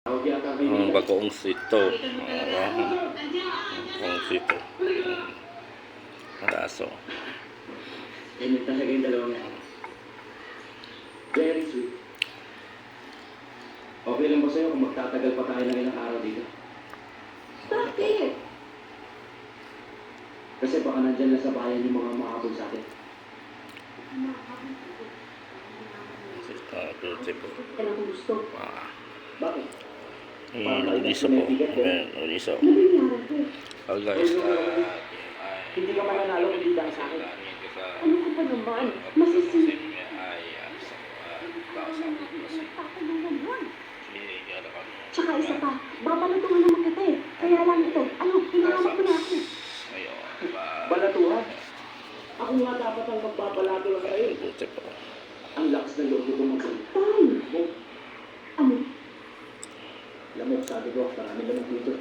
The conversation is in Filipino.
Ang bagoong sito. Bagoong sito. Ang aso. Ganyan talaga yung dalawang yan. Very sweet. Okay lang ba sa'yo kung magtatagal pa tayo ng ilang araw dito? Bakit? Kasi baka nandyan na sa bayan yung mga makahabol sa akin. Sito. Tipo. Kailan ko gusto. Bakit? Uliso po. Uliso. Ano nangyari ko? Oh guys. Hindi ka mananalo kung hindi dahil sa akin. Ano ko pa naman? Masisisi. Ako naman. Tsaka isa pa, babalatuhan naman kita eh. Kaya lang ito, ano, hinahanap ko na ako. Balatuhan? Ako nga dapat ang magbabalato lang sa'yo. Tipo. Ang lakas ng loob ko magsalita. Tay! Lamok. Ano? Lamok, sabi ko, marami lamok dito.